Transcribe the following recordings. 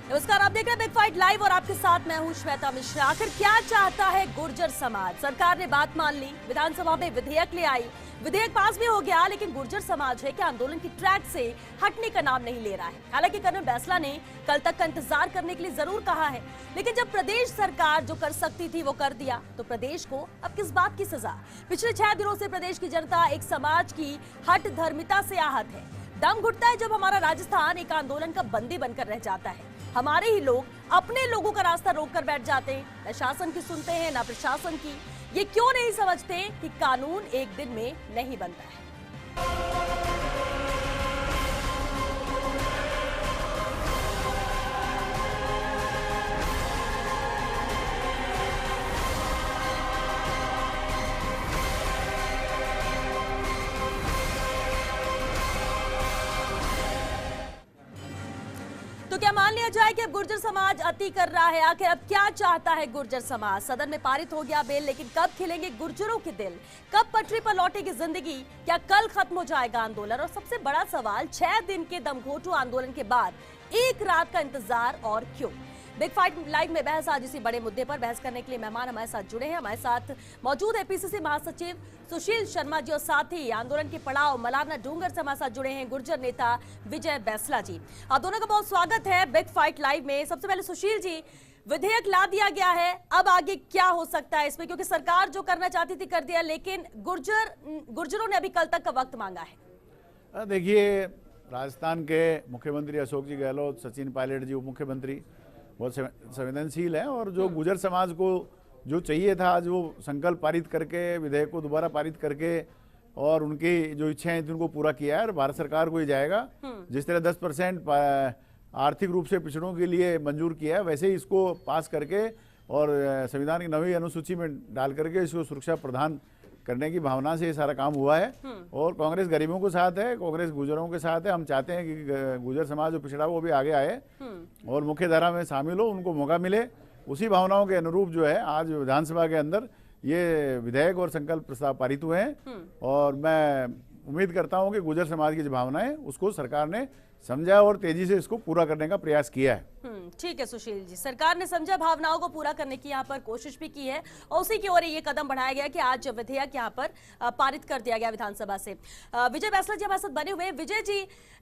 नमस्कार, आप देख रहे हैं बिग फाइट लाइव और आपके साथ मैं हूं श्वेता मिश्रा। आखिर क्या चाहता है गुर्जर समाज? सरकार ने बात मान ली, विधानसभा में विधेयक ले आई, विधेयक पास भी हो गया, लेकिन गुर्जर समाज है कि आंदोलन की ट्रैक से हटने का नाम नहीं ले रहा है। हालांकि कर्नल बैंसला ने कल तक का इंतजार करने के लिए जरूर कहा है, लेकिन जब प्रदेश सरकार जो कर सकती थी वो कर दिया, तो प्रदेश को अब किस बात की सजा? पिछले 6 दिनों से प्रदेश की जनता एक समाज की हठ धर्मिता से आहत है। दम घुटता है जब हमारा राजस्थान एक आंदोलन का बंदी बनकर रह जाता है। हमारे ही लोग अपने लोगों का रास्ता रोककर बैठ जाते हैं, न शासन की सुनते हैं न प्रशासन की। ये क्यों नहीं समझते कि कानून एक दिन में नहीं बनता है। तो क्या मान लिया जाए कि अब गुर्जर समाज अति कर रहा है? आखिर अब क्या चाहता है गुर्जर समाज? सदन में पारित हो गया बिल, लेकिन कब खिलेंगे गुर्जरों के दिल? कब पटरी पर लौटेगी जिंदगी? क्या कल खत्म हो जाएगा आंदोलन? और सबसे बड़ा सवाल, 6 दिन के दमघोटू आंदोलन के बाद एक रात का इंतजार और क्यों? बिग फाइट लाइव में बहस आज इसी बड़े मुद्दे पर बहस करने के लिए मेहमान हमारे साथ जुड़े हैं। हमारे साथ मौजूद है पीसीसी महासचिव सुशील शर्मा जी और साथ ही आंदोलन के पड़ाव मलारना डूंगर से हमारे साथ जुड़े हैं गुर्जर नेता विजय बैंसला जी। आप दोनों का बहुत स्वागत है बिग फाइट लाइव में। सबसे पहले सुशील जी, विधेयक ला दिया गया है, अब आगे क्या हो सकता है इसमें? क्योंकि सरकार जो करना चाहती थी कर दिया, लेकिन गुर्जरों ने अभी कल तक का वक्त मांगा है। देखिए, राजस्थान के मुख्यमंत्री अशोक जी गहलोत, सचिन पायलट जी उप मुख्यमंत्री बहुत संवेदनशील है, और जो गुर्जर समाज को जो चाहिए था आज वो संकल्प पारित करके, विधेयक को दोबारा पारित करके और उनकी जो इच्छाएं थी उनको पूरा किया है। और भारत सरकार को ये जाएगा, जिस तरह 10% आर्थिक रूप से पिछड़ों के लिए मंजूर किया है, वैसे ही इसको पास करके और संविधान की 9वीं अनुसूची में डाल करके इसको सुरक्षा प्रदान करने की भावना से ये सारा काम हुआ है। और कांग्रेस गरीबों के साथ है, कांग्रेस गुर्जरों के साथ है। हम चाहते हैं कि गुर्जर समाज जो पिछड़ा वो भी आगे आए और मुख्य धारा में शामिल हो, उनको मौका मिले। उसी भावनाओं के अनुरूप जो है आज विधानसभा के अंदर ये विधेयक और संकल्प प्रस्ताव पारित हुए हैं। और मैं उम्मीद करता हूं कि गुर्जर समाज की जो भावनाएं उसको सरकार ने समझा और तेजी से इसको पूरा करने का प्रयास किया है। ठीक है सुशील जी, सरकार ने समझा, भावनाओं को पूरा करने की यहाँ पर कोशिश भी की है और उसी की ओर ये कदम बढ़ाया गया कि आज विधेयक यहाँ पर पारित कर दिया गया विधानसभा से। विजय बैंसला जी हमारे साथ बने हुए। विजय जी,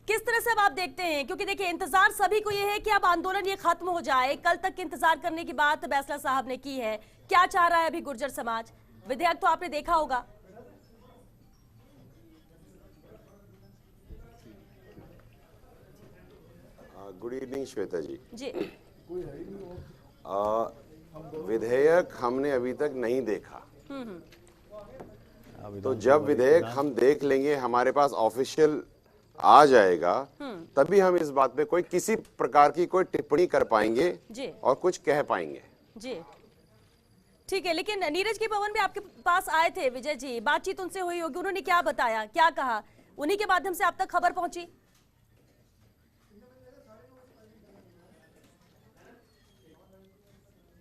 किस तरह से अब आप देखते हैं? क्योंकि देखिए, इंतजार सभी को ये है कि अब आंदोलन ये खत्म हो जाए। कल तक इंतजार करने की बात बैंसला साहब ने की है। क्या चाह रहा है अभी गुर्जर समाज? विधेयक तो आपने देखा होगा। गुड इवनिंग श्वेता जी। विधेयक हमने अभी तक नहीं देखा, तो जब विधेयक हम देख लेंगे, हमारे पास ऑफिशियल आ जाएगा, तभी हम इस बात पे कोई किसी प्रकार की कोई टिप्पणी कर पाएंगे और कुछ कह पाएंगे जी। ठीक है, लेकिन नीरज के पवन भी आपके पास आए थे विजय जी, बातचीत उनसे हुई होगी, उन्होंने क्या बताया, क्या कहा? उन्हीं के माध्यम से आप तक खबर पहुंची?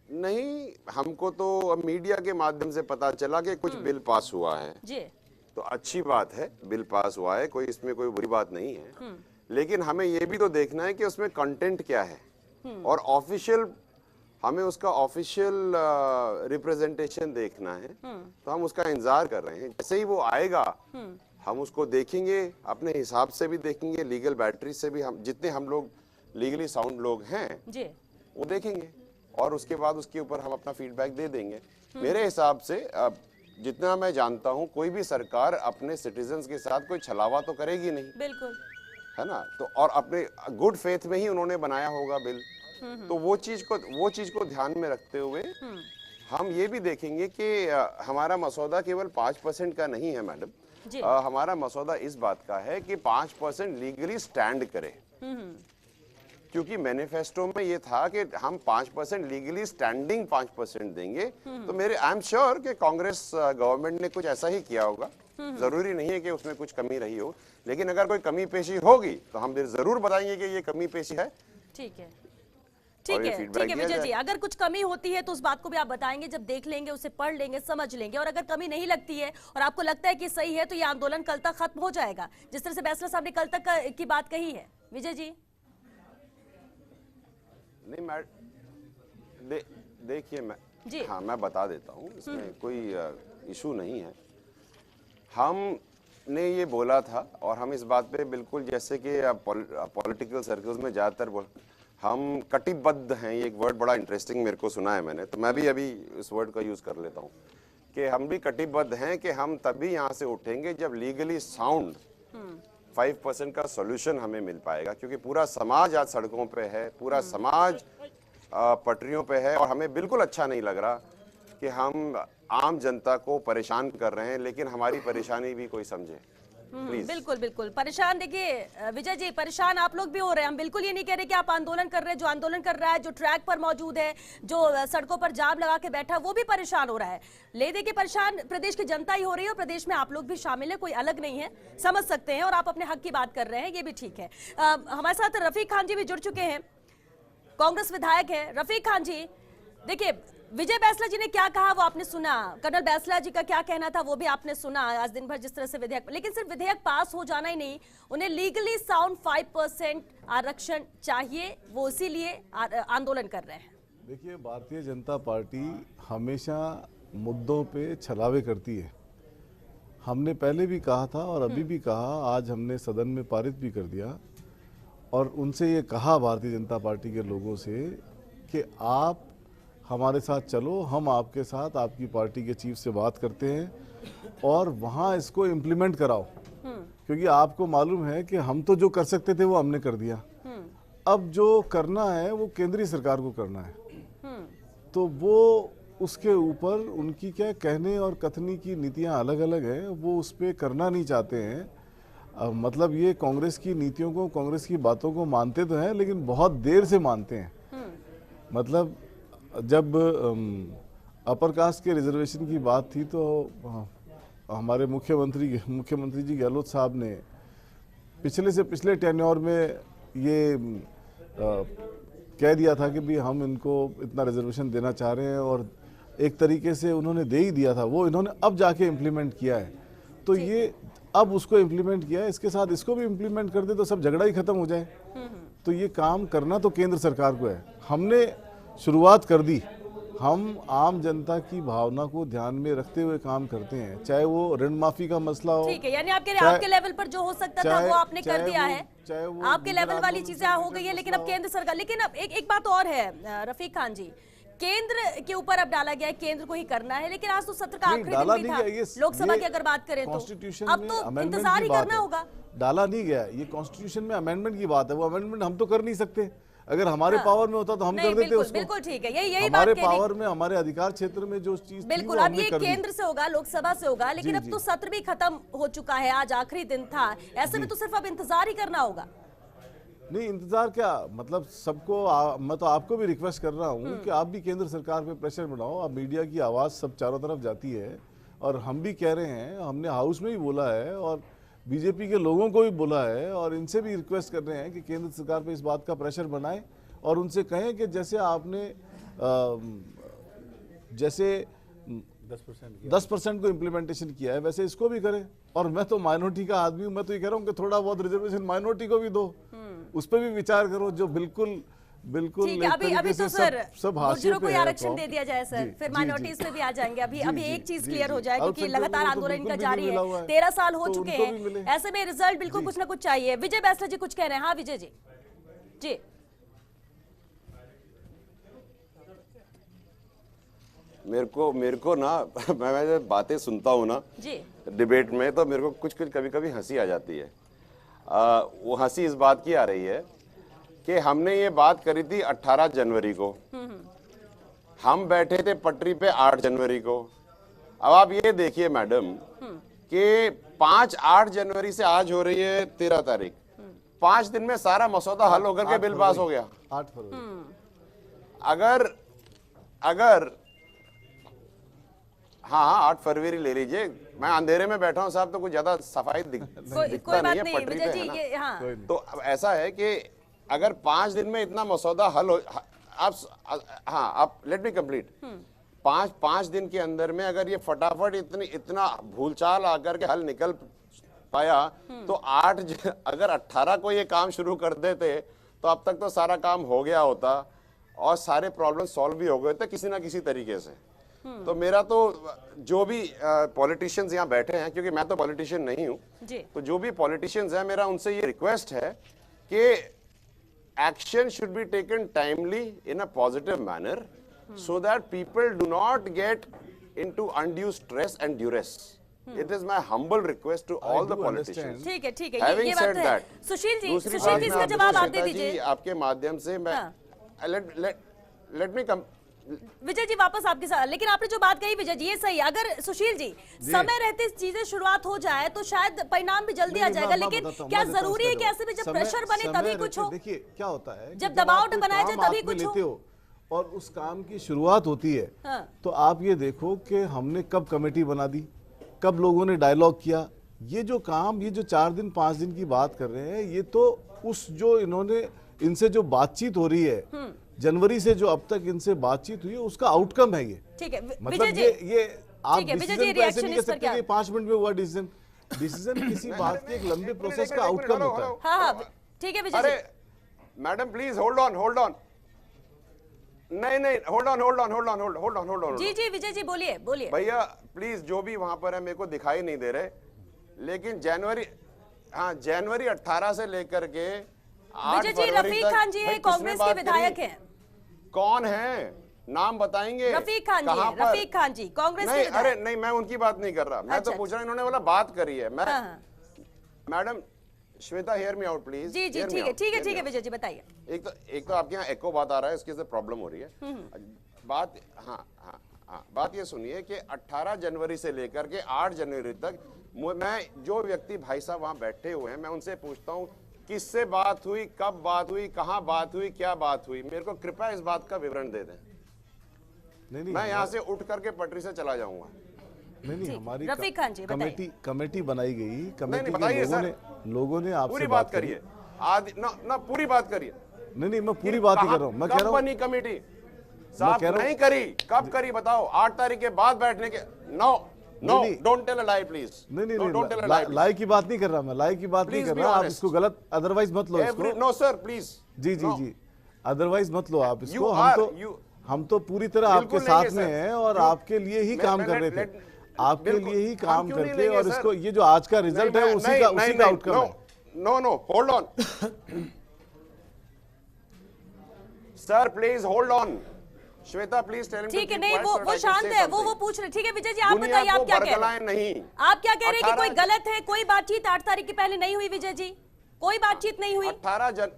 नहीं, हमको तो मीडिया के माध्यम से पता चला कि कुछ बिल पास हुआ है जी। तो अच्छी बात है, बिल पास हुआ है, कोई इसमें कोई बुरी बात नहीं है। लेकिन हमें ये भी तो देखना है कि उसमें कंटेंट क्या है और ऑफिशियल, हमें उसका ऑफिशियल रिप्रेजेंटेशन देखना है। तो हम उसका इंतजार कर रहे हैं, जैसे ही वो आएगा हम उसको देखेंगे, अपने हिसाब से भी देखेंगे, लीगल बैटरी से भी, हम जितने हम लोग लीगली साउंड लोग हैं वो देखेंगे और उसके बाद उसके ऊपर हम अपना फीडबैक दे देंगे। मेरे हिसाब से जितना मैं जानता हूं, कोई भी सरकार अपने सिटीजन्स के साथ कोई छलावा तो करेगी नहीं, बिल्कुल, है ना? तो और अपने गुड फेथ में ही उन्होंने बनाया होगा बिल। तो वो चीज को ध्यान में रखते हुए हम ये भी देखेंगे कि हमारा मसौदा केवल 5% का नहीं है मैडम। हमारा मसौदा इस बात का है कि 5% लीगली स्टैंड करे, क्योंकि मैनिफेस्टो में ये था कि हम 5% लीगली स्टैंडिंग 5% देंगे। तो मेरे आई एम श्योर कि कांग्रेस गवर्नमेंट ने कुछ ऐसा ही किया होगा। जरूरी नहीं है कि उसमें कुछ कमी रही हो, लेकिन अगर कोई कमी पेशी होगी तो हम जरूर बताएंगे कि ये कमी पेशी है। ठीक है, ठीक है विजय जी, अगर कुछ कमी होती है तो उस बात को भी आप बताएंगे, जब देख लेंगे, उसे पढ़ लेंगे, समझ लेंगे। और अगर कमी नहीं लगती है और आपको लगता है कि सही है, तो ये आंदोलन कल तक खत्म हो जाएगा, जिस तरह से बैंसला साहब ने कल तक की बात कही है। विजय जी, नहीं मैं देखिए जी। हाँ मैं बता देता हूँ, इसमें कोई इशू नहीं है। हमने ये बोला था और हम इस बात पे बिल्कुल, जैसे कि पॉलिटिकल सर्कल्स में ज़्यादातर हम कटिबद्ध हैं, ये एक वर्ड बड़ा इंटरेस्टिंग मेरे को सुना है मैंने, तो मैं भी अभी इस वर्ड का यूज़ कर लेता हूँ कि हम भी कटिबद्ध हैं कि हम तभी यहाँ से उठेंगे जब लीगली साउंड 5% का सॉल्यूशन हमें मिल पाएगा, क्योंकि पूरा समाज आज सड़कों पे है, पूरा समाज पटरियों पे है और हमें बिल्कुल अच्छा नहीं लग रहा कि हम आम जनता को परेशान कर रहे हैं, लेकिन हमारी परेशानी भी कोई समझे प्लीज। बिल्कुल बिल्कुल परेशान। देखिए विजय जी, परेशान आप लोग भी हो रहे हैं। हम बिल्कुल ये नहीं कह रहे कि आप आंदोलन कर रहे हैं। जो आंदोलन कर रहा है, जो ट्रैक पर मौजूद है, जो सड़कों पर जाम लगा के बैठा, वो भी परेशान हो रहा है। ले दे के परेशान प्रदेश की जनता ही हो रही है और प्रदेश में आप लोग भी शामिल है, कोई अलग नहीं है, समझ सकते हैं। और आप अपने हक की बात कर रहे हैं, ये भी ठीक है। हमारे साथ रफीक खान जी भी जुड़ चुके हैं, कांग्रेस विधायक है। रफीक खान जी, देखिए विजय बैंसला जी ने क्या कहा वो आपने सुना, कर्नल बैंसला जी का क्या कहना था वो भी आपने सुना आज दिन भर जिस तरह से विधेयक, लेकिन सिर्फ विधेयक पास हो जाना ही नहीं, उन्हें लीगली साउंड 5% आरक्षण चाहिए, वो इसीलिए आंदोलन कर रहे हैं। देखिए, भारतीय जनता पार्टी हमेशा मुद्दों पे छलावे करती है। हमने पहले भी कहा था और अभी भी कहा, आज हमने सदन में पारित भी कर दिया और उनसे ये कहा भारतीय जनता पार्टी के लोगों से कि आप हमारे साथ चलो, हम आपके साथ, आपकी पार्टी के चीफ से बात करते हैं और वहाँ इसको इम्प्लीमेंट कराओ, क्योंकि आपको मालूम है कि हम तो जो कर सकते थे वो हमने कर दिया। अब जो करना है वो केंद्रीय सरकार को करना है, तो वो उसके ऊपर उनकी क्या कहने और कथनी की नीतियाँ अलग अलग हैं, वो उस पर करना नहीं चाहते हैं। मतलब ये कांग्रेस की नीतियों को, कांग्रेस की बातों को मानते तो हैं, लेकिन बहुत देर से मानते हैं। मतलब जब अपर कास्ट के रिजर्वेशन की बात थी तो हमारे मुख्यमंत्री जी गहलोत साहब ने पिछले से पिछले टेन्योर में ये कह दिया था कि भी हम इनको इतना रिजर्वेशन देना चाह रहे हैं और एक तरीके से उन्होंने दे ही दिया था, वो इन्होंने अब जाके इम्प्लीमेंट किया है। तो ये अब उसको इम्प्लीमेंट किया है, इसके साथ इसको भी इम्प्लीमेंट कर दे तो सब झगड़ा ही खत्म हो जाए। तो ये काम करना तो केंद्र सरकार को है। हमने शुरुआत कर दी, हम आम जनता की भावना को ध्यान में रखते हुए काम करते हैं, चाहे वो ऋण माफी का मसला हो। ठीक है, यानी आपके लेवल पर जो हो सकता था वो आपने कर दिया है, आपके लेवल वाली चीजें हो गई है, लेकिन अब केंद्र सरकार, लेकिन अब एक बात और है रफीक खान जी, केंद्र के ऊपर अब डाला गया है, केंद्र को ही करना है, लेकिन आज तो सत्र का आखिरी दिन भी था लोकसभा की अगर बात करें तो अब तो इंतजार ही करना होगा। डाला नहीं गया, ये कॉन्स्टिट्यूशन में अमेंडमेंट की बात है, वो अमेंडमेंट हम तो कर नहीं सकते। अगर हमारे पावर में होता तो हम कर देते उसको। बिल्कुल ठीक है, यही हमारे बात पावर में, हमारे अधिकार क्षेत्र में जो चीज बिल्कुल, अब ये केंद्र से होगा, लोकसभा से होगा, लेकिन अब तो सत्र भी खत्म हो चुका है, आज आखिरी दिन था, ऐसे में तो सिर्फ अब इंतजार ही करना होगा। नहीं, इंतजार क्या, मतलब सबको मैं तो आपको भी रिक्वेस्ट कर रहा हूँ कि आप भी केंद्र सरकार पे प्रेशर बनाओ। अब मीडिया की आवाज सब चारों तरफ जाती है और हम भी कह रहे हैं, हमने हाउस में भी बोला है और बीजेपी के लोगों को भी बोला है और इनसे भी रिक्वेस्ट कर रहे हैं कि केंद्र सरकार पे इस बात का प्रेशर बनाए और उनसे कहें कि जैसे आपने जैसे 10% को इम्प्लीमेंटेशन किया है वैसे इसको भी करें। और मैं तो माइनॉरिटी का आदमी हूँ, मैं तो ये कह रहा हूँ कि थोड़ा बहुत रिजर्वेशन माइनॉरिटी को भी दो, उस पर भी विचार करो, जो बिल्कुल बिल्कुल ठीक है। अभी तो सर गुर्जरों को आरक्षण दे दिया जाए सर, फिर माइनॉरिटीज में भी आ जाएंगे। अभी एक चीज क्लियर हो जाए, क्योंकि लगातार आंदोलन इनका जारी है, 13 साल हो चुके हैं, ऐसे में रिजल्ट बिल्कुल कुछ ना कुछ चाहिए। विजय बैंसला जी कुछ कह रहे हैं। हाँ विजय जी, जी मेरे को ना मैं जब बातें सुनता हूँ ना जी डिबेट में, तो मेरे को कुछ कभी कभी हंसी आ जाती है। वो हंसी इस बात की आ रही है कि हमने ये बात करी थी 18 जनवरी को, हम बैठे थे पटरी पे 8 जनवरी को। अब आप ये देखिए मैडम कि 8 जनवरी से आज हो रही है 13 तारीख, 5 दिन में सारा मसौदा हल होकर के बिल पास हो गया। 8 फरवरी अगर हाँ 8 फरवरी ले लीजिए, मैं अंधेरे में बैठा हूं साहब, तो कुछ ज्यादा सफाई दिखता नहीं है पटरी पे, है ना? हाँ। तो अब ऐसा है कि अगर 5 दिन में इतना मसौदा हल हो, आप लेट मी कंप्लीट, 5 दिन के अंदर में अगर ये फटाफट इतना भूलचाल आकर के हल निकल पाया, तो अगर 18 को ये काम शुरू कर देते तो अब तक तो सारा काम हो गया होता। और सारे प्रॉब्लम सॉल्व भी हो गए थे किसी ना किसी तरीके से। तो मेरा तो जो भी पॉलिटिशियंस यहाँ बैठे हैं, क्योंकि मैं तो पॉलिटिशियन नहीं हूँ, तो जो भी पॉलिटिशियंस हैं, मेरा उनसे ये रिक्वेस्ट है कि action should be taken timely in a positive manner so that people do not get into undue stress and duress. It is my humble request to all the politicians. ठीक है Having ये said बात तो है। that, Sushil ji दूसरी सुशील बात जी मैं इसका आपको जवाब आप दे श्वेता जी, दीजिए। आपके माध्यम से मैं let me come. Vijay ji वापस आपके साथ, लेकिन आपने जो बात कही विजय जी ये सही है। अगर सुशील जी समय रहते चीजें शुरुआत हो जाए तो शायद परिणाम भी जल्दी आ जाएगा, लेकिन क्या जरूरी है कि ऐसे में जब प्रेशर बने तभी कुछ हो? देखिए क्या होता है, जब दबाव बनाया जाए तभी कुछ हो और उस काम की शुरुआत होती है। हाँ। तो आप ये देखो कि हमने कब कमेटी बना दी, कब लोगों ने डायलॉग किया। ये जो काम, ये जो 4 दिन 5 दिन की बात कर रहे हैं, ये तो उस जो इन्होंने इनसे जो बातचीत हो रही है जनवरी से, जो अब तक इनसे बातचीत हुई है, उसका आउटकम है ये। ठीक है मतलब ये आप डिसीजन को ऐसे नहीं कह सकते कि 5 मिनट में हुआ डिसीजन। डिसीजन किसी बात के एक लंबे प्रोसेस का आउटकम होता है। हाँ ठीक है विजय जी। अरे मैडम प्लीज होल्ड ऑन। नहीं होल्ड ऑन। जी विजय जी बोलिए भैया प्लीज, जो भी वहां पर है मेरे को दिखाई नहीं दे रहे, लेकिन जनवरी 18 से लेकर के 8 विजय जी रफीक खान जी है, कांग्रेस के विधायक हैं। कौन है, नाम बताएंगे? रफीक खान जी है, रफीक खान जी कांग्रेस के नहीं, अरे विधायक। नहीं, मैं उनकी बात नहीं कर रहा, मैं तो पूछ रहा हूं, इन्होंने बोला बात करी है। मैं madam Shweta, here me out please. जी ठीक है विजय जी बताइए। एक तो आपके यहाँ एको बात आ रहा है, इसकी प्रॉब्लम हो रही है बात। बात ये सुनिए कि 18 जनवरी से लेकर के 8 जनवरी तक मैं जो व्यक्ति भाई साहब वहां बैठे हुए हैं, मैं उनसे पूछता हूं किससे बात हुई, कब बात हुई, कहां बात हुई, क्या बात हुई। मेरे को कृपया इस बात का विवरण दे दें। नहीं, मैं यहाँ से उठ करके पटरी से चला जाऊंगा। नहीं, हमारी रफीक खान जी कमेटी बनाई गई। कमेटी के लोगों ने आपसे पूरी बात करिए, पूरी बात करिए। नहीं, मैं पूरी बात ही कर रहा हूँ। मैं कह रहा हूँ कंपनी कमेटी साहब नहीं करी, कब करी बताओ? 8 तारीख के बाद बैठने के। No don't tell a lie please. नहीं, लाई की बात नहीं कर रहा, मैं लाई की बात नहीं कर रहा। आप इसको गलत अदरवाइज मत लो इसको। No sir please. जी अदरवाइज मत लो आप इसको। हम तो पूरी तरह आपके साथ में हैं और आपके लिए ही काम कर रहे थे, आपके लिए ही काम करके। और इसको ये जो आज का रिजल्ट है उसी का आउटकम है। No hold on sir, please hold on. Shweta please tell me. ठीक है, नहीं वो शांत है, वो पूछ रहे। ठीक है विजय जी आप बताइए, आप क्या कह रहे हैं? नहीं, आप क्या कह रहे हैं कि कोई गलत है? कोई बातचीत 8 तारीख के पहले नहीं हुई विजय जी? कोई बातचीत नहीं हुई? 18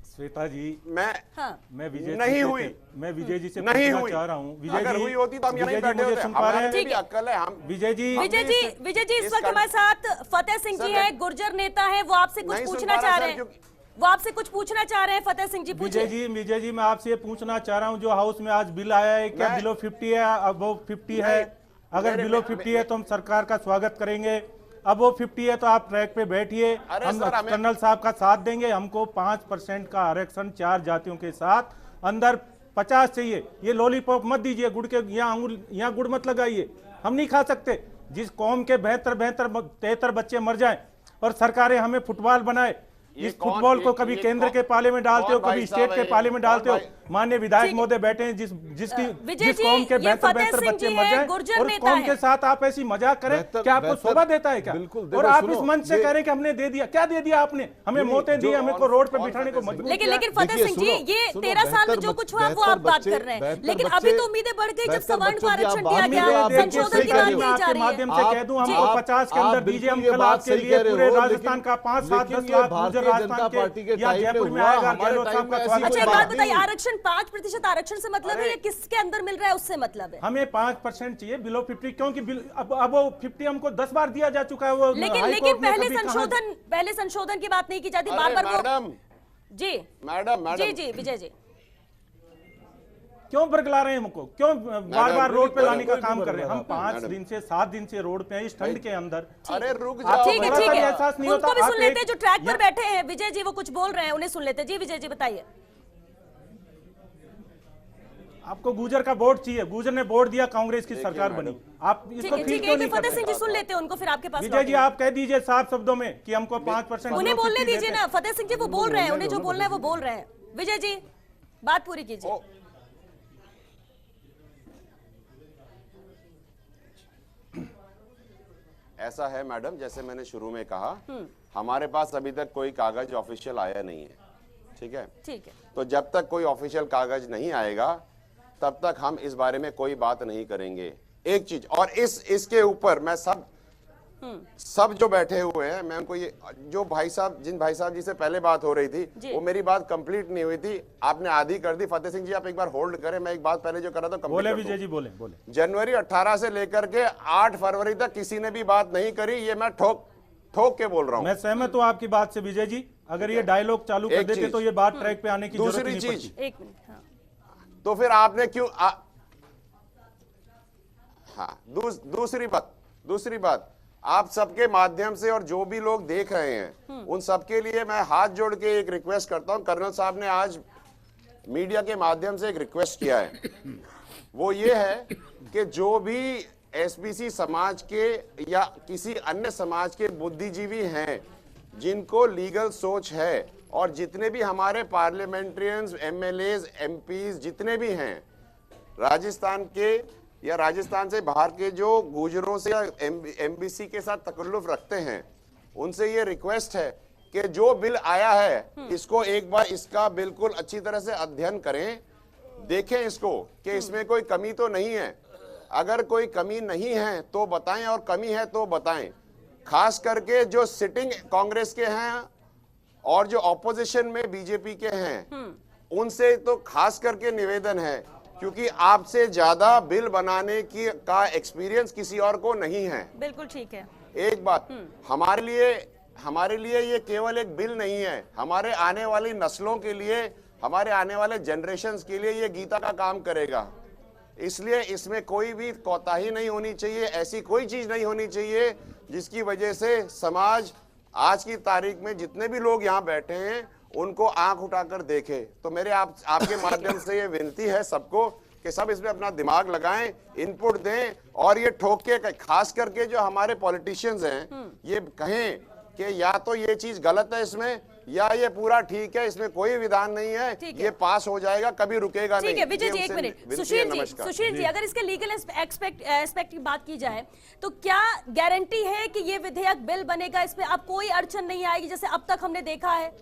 श्वेता जी, मैं विजय नहीं हुई, मैं विजय जी से नहीं पूछना हुई। चाह रहा हूँ। विजय अगर जी हुई होती तो हम यहाँ नहीं बैठे मुझे होते। सुन पा रहे हैं? हमारे भी अक्ल है। हम विजय जी इस वक्त हमारे साथ फतेह सिंह जी हैं, गुर्जर नेता हैं, वो आपसे कुछ पूछना चाह रहे हैं। वो आपसे कुछ पूछना चाह रहे हैं। फतेह सिंह जी पूछिए। विजय जी मैं आपसे ये पूछना चाह रहा हूँ, जो हाउस में आज बिल आया है, क्या बिलो 50 है, अब वो 50 है? अगर बिलो 50 है तो हम सरकार का स्वागत करेंगे। अब वो 50 है तो आप ट्रैक पे बैठिए, हम कर्नल साहब का साथ देंगे। हमको 5% का आरक्षण 4 जातियों के साथ, अंदर 50 चाहिए। ये लॉलीपॉप मत दीजिए, गुड़ के यहाँ गुड़ मत लगाइए, हम नहीं खा सकते। जिस कौम के 73 बच्चे मर जाएं और सरकारें हमें फुटबॉल बनाए, इस फुटबॉल को कभी केंद्र के पाले में डालते हो, कभी स्टेट के पाले में डालते हो। माननीय विधायक महोदय बैठे हैं, जिस कौम के 73 बच्चे मर जाए और उस कौम के साथ आप ऐसी मजाक करें, क्या आपको शोभा देता है क्या? और आप इस मंच से कह रहे हैं कि हमने दे दिया। क्या दे दिया आपने? हमें मौतें दी, हमें को रोड पे बिठाने को मजबूर। लेकिन फतेह सिंह जी, ये 13 साल में जो कुछ हुआ वो आप बात कर रहे हैं, लेकिन अभी तो उम्मीदें बढ़ गई जब सवर्ण को आरक्षण दिया गया, संशोधन की बात की जा रही है। माध्यम से कह दूं, हमको 50 के अंदर दीजिए। हम कल आपके लिए पूरे राजस्थान का 5-7-10 लाख गुर्जर राजस्थान के या जयपुर में आएगा। गहलोत साहब का स्वागत। अच्छा बात बताइए, आरक्षण 5% आरक्षण से मतलब है या किसके अंदर मिल रहा है उससे मतलब है? हमें 5% चाहिए बिलो 50, क्योंकि अब वो 50 हमको 10 बार दिया जा चुका है। वो लेकिन पहले संशोधन की बात नहीं की जाती, बार-बार मैडम जी विजय जी क्यों बरगला रहे हैं हमको? क्यों बार-बार रोड पे लाने का काम कर रहे हैं? हम 5 दिन से 7 दिन से रोड पे हैं इस ठंड के अंदर। अरे रुक जाओ, ठीक है उनको भी सुन लेते हैं जो ट्रैक पर बैठे हैं। विजय जी वो कुछ बोल रहे हैं, उन्हें सुन लेते हैं। जी विजय जी बताइए। आपको गुजर का वोट चाहिए, गुजर ने वोट दिया, कांग्रेस की सरकार बनी। आप इसको फील क्यों नहीं फतेह सिंह जी सुन लेते हैं उनको, फिर आपके पास विजय जी आप कह दीजिए साफ शब्दों में कि हमको 5%। उन्हें बोलने दीजिए ना, फतेह सिंह जी वो बोल रहे हैं, उन्हें जो बोलना है वो बोल रहे हैं। विजय जी बात पूरी कीजिए। ओ, ऐसा है मैडम, जैसे मैंने शुरू में कहा, हमारे पास अभी तक कोई कागज ऑफिशियल आया नहीं है, ठीक है। ठीक है, तो जब तक कोई ऑफिशियल कागज नहीं आएगा तब तक हम इस बारे में कोई बात नहीं करेंगे। एक चीज और इसके ऊपर मैं सब जो बैठे हुए हैं, मैं उनको ये, जो भाई साहब, जिन भाई साहब जी से पहले बात हो रही थी वो मेरी बात कंप्लीट नहीं हुई थी, आपने आधी कर दी। फतेह सिंह जी आप एक बार होल्ड करें, मैं एक बात पहले जो कर रहा था बोले विजय जी, बोले। जनवरी 18 से लेकर के 8 फरवरी तक किसी ने भी बात नहीं करी, ये मैं ठोक के बोल रहा हूं। मैं सहमत हूं आपकी बात से विजय जी। अगर ये डायलॉग चालू कर देते तो ये बात ट्रैक पे आने की जरूरत दूसरी नहीं चीज, पड़ती। एक मिनट। हाँ, तो फिर आपने क्यों हाँ, दूसरी बात आप सबके माध्यम से और जो भी लोग देख रहे हैं उन सबके लिए मैं हाथ जोड़ के एक रिक्वेस्ट करता हूं। कर्नल साहब ने आज मीडिया के माध्यम से एक रिक्वेस्ट किया है, वो ये है कि जो भी एसबीसी समाज के या किसी अन्य समाज के बुद्धिजीवी हैं जिनको लीगल सोच है, और जितने भी हमारे पार्लियामेंट्रियंस, एमएलएज, एमपीज जितने भी हैं राजस्थान के या राजस्थान से बाहर के, जो गुजरों से या एमबीसी के साथ तकल्लुफ रखते हैं, उनसे ये रिक्वेस्ट है कि जो बिल आया है इसको एक बार इसका बिल्कुल अच्छी तरह से अध्ययन करें, देखें इसको कि इसमें कोई कमी तो नहीं है। अगर कोई कमी नहीं है तो बताएं, और कमी है तो बताएं। खास करके जो सिटिंग कांग्रेस के हैं और जो ऑपोजिशन में बीजेपी के हैं, उनसे तो खास करके निवेदन है, क्योंकि आपसे ज्यादा बिल बनाने का एक्सपीरियंस किसी और को नहीं है। बिल्कुल ठीक है। एक बात, हमारे लिए ये केवल एक बिल नहीं है, हमारे आने वाली नस्लों के लिए, हमारे आने वाले जनरेशन्स के लिए ये गीता का काम करेगा। इसलिए इसमें कोई भी कोताही नहीं होनी चाहिए, ऐसी कोई चीज नहीं होनी चाहिए जिसकी वजह से समाज आज की तारीख में जितने भी लोग यहाँ बैठे हैं उनको आंख उठाकर देखे। तो मेरे आपके माध्यम से ये विनती है सबको कि सब इसमें अपना दिमाग लगाएं, इनपुट दें, और ये ठोक के, खास करके जो हमारे पॉलिटिशियंस हैं, ये कहें कि या तो ये चीज गलत है इसमें, या ये पूरा ठीक है, इसमें कोई विधान नहीं है, ये पास हो जाएगा, कभी रुकेगा नहीं। ठीक है विजय जी, एक मिनट। सुशील जी, अगर इसके लीगल एस्पेक्ट की बात की जाए तो क्या गारंटी है कि ये विधेयक बिल बनेगा, इसमें अब कोई अड़चन नहीं आएगी जैसे अब तक हमने देखा है?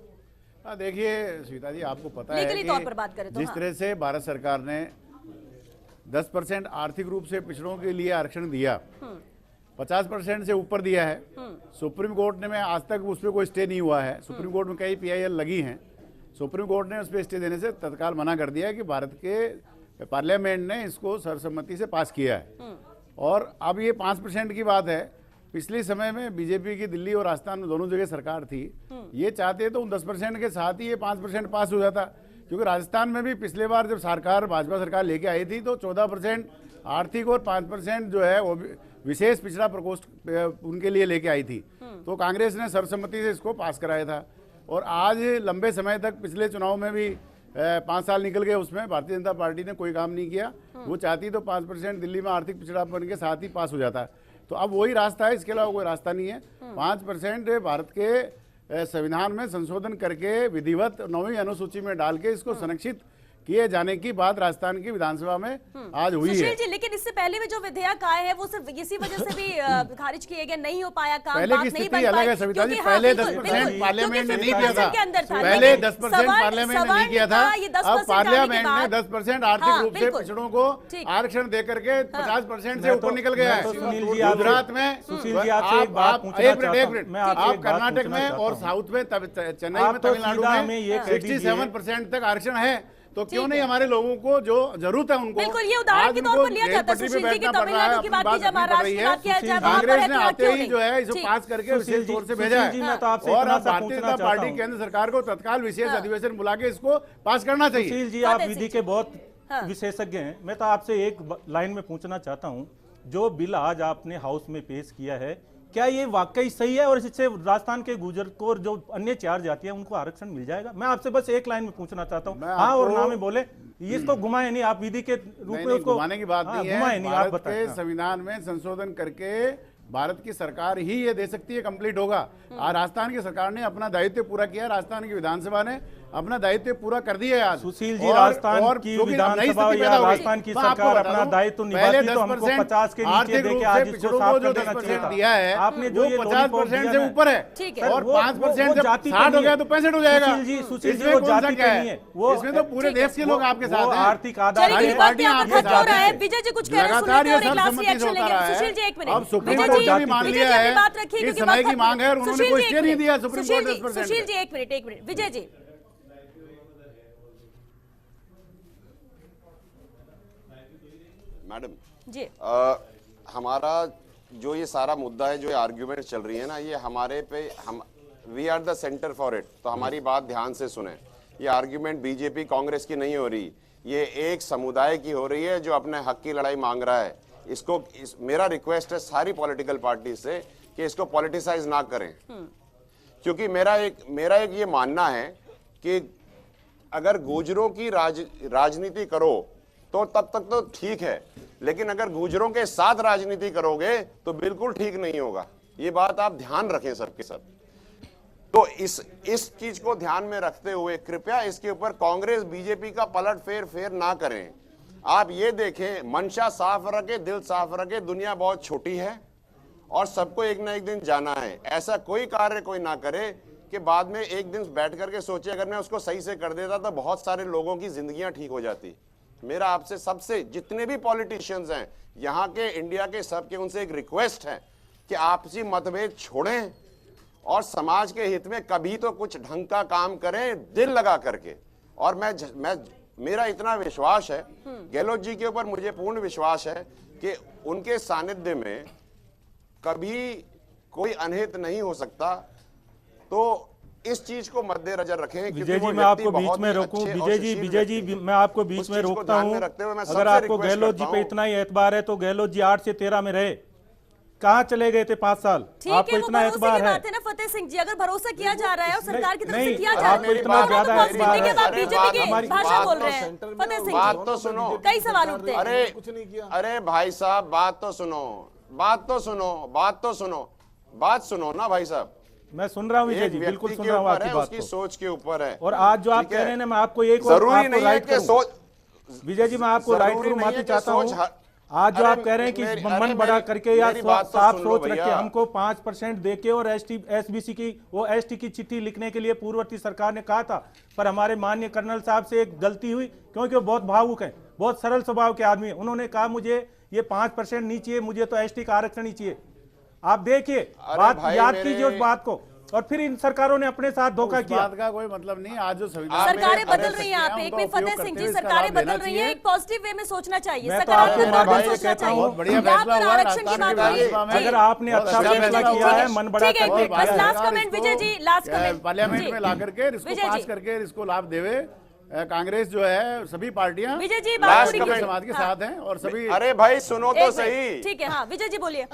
देखिए सीता जी, आपको पता है लीगली तौर पर बात करें तो जिस तरह से भारत सरकार ने 10% आर्थिक रूप से पिछड़ों के लिए आरक्षण दिया, 50% से ऊपर दिया है। सुप्रीम कोर्ट ने, मैं आज तक उस पर कोई स्टे नहीं हुआ है, सुप्रीम कोर्ट में कई PIL लगी हैं, सुप्रीम कोर्ट ने उस पर स्टे देने से तत्काल मना कर दिया है कि भारत के पार्लियामेंट ने इसको सर्वसम्मति से पास किया है। और अब ये 5% की बात है। पिछले समय में बीजेपी की दिल्ली और राजस्थान में दोनों जगह सरकार थी, ये चाहते तो उन 10% के साथ ही ये 5% पास हो जाता, क्योंकि राजस्थान में भी पिछले बार जब सरकार, भाजपा सरकार लेके आई थी तो 14% आर्थिक और 5% जो है वो विशेष पिछड़ा प्रकोष्ठ उनके लिए लेके आई थी, तो कांग्रेस ने सर्वसम्मति से इसको पास कराया था। और आज लंबे समय तक, पिछले चुनाव में भी 5 साल निकल गए, उसमें भारतीय जनता पार्टी ने कोई काम नहीं किया। वो चाहती तो 5% दिल्ली में आर्थिक पिछड़ापन के साथ ही पास हो जाता। तो अब वही रास्ता है, इसके अलावा कोई रास्ता नहीं है। 5% भारत के संविधान में संशोधन करके विधिवत 9वीं अनुसूची में डाल के इसको संरक्षित किए जाने की बात राजस्थान की विधानसभा में आज हुई है। जी, लेकिन इससे पहले भी जो विधेयक आए हैं वो सिर्फ इसी वजह से भी खारिज किए गए, नहीं हो पाया काम, पहले की स्थिति अलग है सविता जी। पहले 10% पार्लियामेंट ने नहीं किया था, पहले 10% पार्लियामेंट ने नहीं किया था। अब पार्लियामेंट ने 10% आर्थिक रूप से पिछड़ों को आरक्षण दे करके 50% से ऊपर निकल गया है। गुजरात में, एक मिनट, आप कर्नाटक में और साउथ में, चेन्नई में, तमिलनाडु में 67% तक आरक्षण है। तो क्यों नहीं हमारे लोगों को जो जरूरत है उनको, बिल्कुल ये उदाहरण के तौर पर लिया जाता है। सुशील जी की तमिलनाडु की बात की जाए, महाराष्ट्र की बात किया जाए, कांग्रेस ने आते ही जो है इसे पास करके विशेष तौर से भेजा है, और अब भारतीय जनता पार्टी केंद्र सरकार को तत्काल विशेष अधिवेशन बुला के इसको पास करना चाहिए। सुशील जी, आप विधि के बहुत विशेषज्ञ हैं, मैं तो आपसे एक लाइन में पूछना चाहता हूं, जो बिल आज आपने हाउस में पेश किया है, क्या ये वाकई सही है और इससे राजस्थान के गुर्जर को और जो अन्य 4 जातियां उनको आरक्षण मिल जाएगा? मैं आपसे बस एक लाइन में पूछना चाहता हूं, हाँ और ना में बोले, ये इसको घुमाए नहीं, आप विधि के रूप में उसको घुमाने की बात नहीं है। आप भारत बताएं। के संविधान में संशोधन करके भारत की सरकार ही ये दे सकती है, कंप्लीट होगा। आज राजस्थान की सरकार ने अपना दायित्व पूरा किया, राजस्थान की विधानसभा ने अपना दायित्व पूरा कर दिया है आज। सुशील जी, राजस्थान की विधानसभा या राजस्थान की सरकार अपना दायित्व निभाती तो हमको 50 के नीचे देके आज इसको साफ कर देना चाहिए था। दिया है आपने जो 50% से ऊपर है, और 5% जब 60 हो गया तो 65 हो जाएगा। सुशील जी, वो जाति पे नहीं है, वो इसमें तो पूरे देश के लोग आपके साथ हैं, आर्थिक आधार चलिए, पार्टियां आपके साथ हैं। विजय जी कुछ कह रहे हैं, लगातार ये सुनते हैं और एक लास्ट सर्वसम्मति रिएक्शन होता लेंगे। रहा है। सुशील जी एक मिनट, अब सुप्रीम विजय कोर्ट जी ने भी मान विजय लिया जी अपनी है बात रखिए कि क्योंकि समय वक्त की मांग है और उन्होंने सुशील कोई जी, स्टे नहीं दिया सुप्रीम सुशील कोर्ट जी, 10%। सुशील जी एक मिनट विजय जी। मैडम जी हमारा जो ये सारा मुद्दा है, जो ये आर्ग्यूमेंट चल रही है ना, ये हमारे पे हम we are the centre for it. तो हमारी बात ध्यान से सुने। ये आर्ग्यूमेंट बीजेपी कांग्रेस की नहीं हो रही, ये एक समुदाय की हो रही है जो अपने हक की लड़ाई मांग रहा है। इसको मेरा रिक्वेस्ट है सारी पॉलिटिकल पार्टी से कि इसको पॉलिटिसाइज ना करें, क्योंकि मेरा एक ये मानना है कि अगर गुर्जरों की राजनीति करो तो तब तक तो ठीक है, लेकिन अगर गुर्जरों के साथ राजनीति करोगे तो बिल्कुल ठीक नहीं होगा। ये बात आप ध्यान रखें सबके सब। तो इस चीज को ध्यान में रखते हुए कृपया इसके ऊपर कांग्रेस बीजेपी का पलट फेर ना करें। आप ये देखें, मंशा साफ रखे, दिल साफ रखे। दुनिया बहुत छोटी है और सबको एक ना एक दिन जाना है। ऐसा कोई कार्य कोई ना करे कि बाद में एक दिन बैठ करके सोचे अगर मैं उसको सही से कर देता तो बहुत सारे लोगों की जिंदगियां ठीक हो जाती। मेरा आपसे सबसे जितने भी पॉलिटिशियंस हैं यहाँ के, इंडिया के, सबके, उनसे एक रिक्वेस्ट है कि आपसी मतभेद छोड़ें और समाज के हित में कभी तो कुछ ढंग का काम करें दिल लगा करके। और मैं मेरा इतना विश्वास है गहलोत जी के ऊपर, मुझे पूर्ण विश्वास है कि उनके सानिध्य में कभी कोई अनहित नहीं हो सकता। तो इस चीज को मद्देनजर रखें। विजय जी, मैं आपको बीच में रोकूं। विजय जी मैं आपको बीच में रोकता हूं। अगर आपको गहलोत जी पे इतना ही एतबार है तो गहलोत जी 8 से 13 में रहे, कहाँ चले गए थे 5 साल? आपको इतना एतबार है ना फतेह सिंह जी, अगर भरोसा किया जा रहा है और सरकार की तरफ से नहीं, किया जा रहा आपको इतना ज्यादा एतबार है। आप बीजेपी की भाषा बोल रहे हैं फतेह सिंह बात जी, तो सुनो, कई सवाल उठते हैं। अरे भाई साहब बात तो सुनो ना भाई साहब। मैं सुन रहा हूँ विजय जी, बिल्कुल सुन रहा हूँ आपकी बात उसकी को। सोच के ऊपर है। और आज जो आप कह रहे हैं ना, मैं आपको एक और जरूरी नहीं है कि सोच, विजय जी मैं आपको राइट करूँ, माफी चाहता हूँ। आज जो आप कह रहे हैं कि मन बड़ा करके या साफ सोच रखे, हमको 5% देके और एसबीसी की वो एसटी की चिट्ठी लिखने के लिए पूर्ववर्ती सरकार ने कहा था, पर हमारे माननीय कर्नल साहब से एक गलती हुई, क्योंकि वो बहुत भावुक हैं, बहुत सरल स्वभाव के आदमी हैं। उन्होंने कहा मुझे ये 5% नहीं चाहिए, मुझे तो एसटी का आरक्षण ही चाहिए। आप देखिए, बात याद कीजिए उस बात को। और फिर इन सरकारों ने अपने साथ धोखा किया। बात का कोई मतलब नहीं। आज जो संविधान सरकारें बदल रही हैं, आप एक में फतेह सिंह जी, सरकारें बदल रही हैं, एक पॉजिटिव वे में सोचना चाहिए, मैं तो आपके सकारात्मक माध्यम में से सोचना कहता हूं, चाहिए। बहुत बढ़िया यहाँ फैसला पर हुआ आरक्षण की बात हुई। अगर आपने अच्छा फैसला किया है, मन बड़ा ठीक है, करके बस last comment Vijay ji, last comment parliament में ला करके इसको विजय पास जी। करके इसको लाभ देवे। कांग्रेस जो है, सभी पार्टियां विजय जी लास्ट बात कमेंट। समाज के साथ हैं और सभी। अरे भाई सुनो तो सही। ठीक है, हाँ विजय जी बोलिए।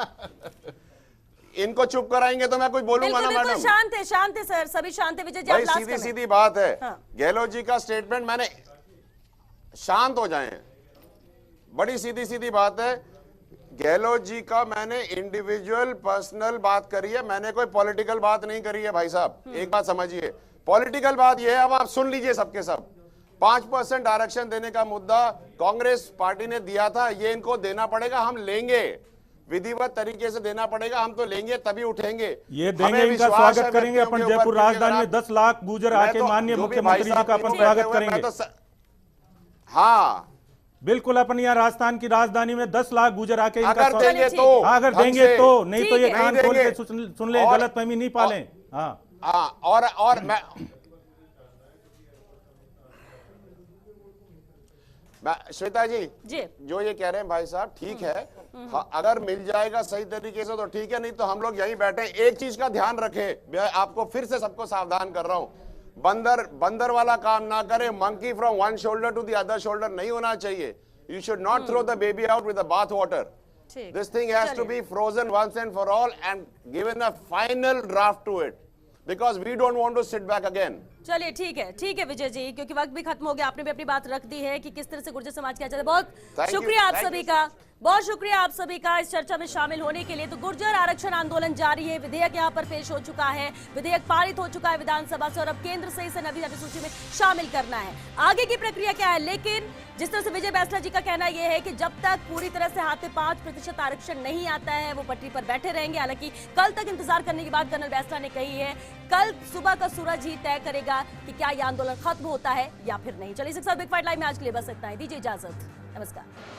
इनको चुप कराएंगे तो मैं कुछ बोलूंगा ना मैडम। शांत है सर, सभी शांत है। विजय जी भाई आप लास्ट सीधी कमेंट। सीधी बात है। हाँ। गहलोत जी का स्टेटमेंट मैंने, शांत हो जाएं, बड़ी सीधी सीधी बात है। गहलोत जी का मैंने इंडिविजुअल पर्सनल बात करी है, मैंने कोई पॉलिटिकल बात नहीं करी है भाई साहब। एक बात समझिए, पॉलिटिकल बात यह है, अब आप सुन लीजिए सबके सब। 5% आरक्षण देने का मुद्दा कांग्रेस पार्टी ने दिया था, ये इनको देना पड़ेगा, हम लेंगे, विधिवत तरीके से देना पड़ेगा, हम तो लेंगे तभी उठेंगे। ये देंगे, इनका स्वागत करेंगे अपन जयपुर राजधानी में 10 लाख गुर्जर आके माननीय मुख्यमंत्री जी का अपन स्वागत करेंगे। हाँ बिल्कुल, अपन यहाँ राजस्थान की राजधानी में 10 लाख गुर्जर आके इनका अगर देंगे तो, अगर देंगे तो, नहीं तो ये ठीक कान है। खोल के सुन ले, गलत फहमी नहीं पालें। हाँ और मैं श्वेता जी जो ये कह रहे हैं भाई साहब ठीक है। हाँ, अगर मिल जाएगा सही तरीके से तो ठीक है, नहीं तो हम लोग यहीं बैठे। एक चीज का ध्यान रखें, मैं आपको फिर से सबको सावधान कर रहा हूं, बंदर वाला काम ना करें। Monkey from one shoulder to the other shoulder नहीं होना चाहिए। You should not throw the baby out with the bath water. This thing has to be frozen once and for all and given a final draft to it, because we don't want to sit back again. चलिए ठीक है विजय जी, क्योंकि वक्त भी खत्म हो गया, आपने भी अपनी बात रख दी है कि किस तरह से गुर्जर समाज क्या चाहते हैं। बहुत Thank you, शुक्रिया आप thank सभी you. का, बहुत शुक्रिया आप सभी का इस चर्चा में शामिल होने के लिए। तो गुर्जर आरक्षण आंदोलन जारी है, विधेयक यहाँ पर पेश हो चुका है, विधेयक पारित हो चुका है विधानसभा से और अब केंद्र से इसे नवी सूची में शामिल करना है। आगे की प्रक्रिया क्या है, लेकिन जिस तरह से विजय बैंसला जी का कहना यह है कि जब तक पूरी तरह से हाथ में 5% आरक्षण नहीं आता है वो पटरी पर बैठे रहेंगे। हालांकि कल तक इंतजार करने की बात कर्नल बैंसला ने कही है। कल सुबह का सूरज ही तय करेगा कि क्या ये आंदोलन खत्म होता है या फिर नहीं। चलिए इसके साथ बिग फाइट लाइव में आज के लिए बस इतना ही, दीजिए इजाजत, नमस्कार।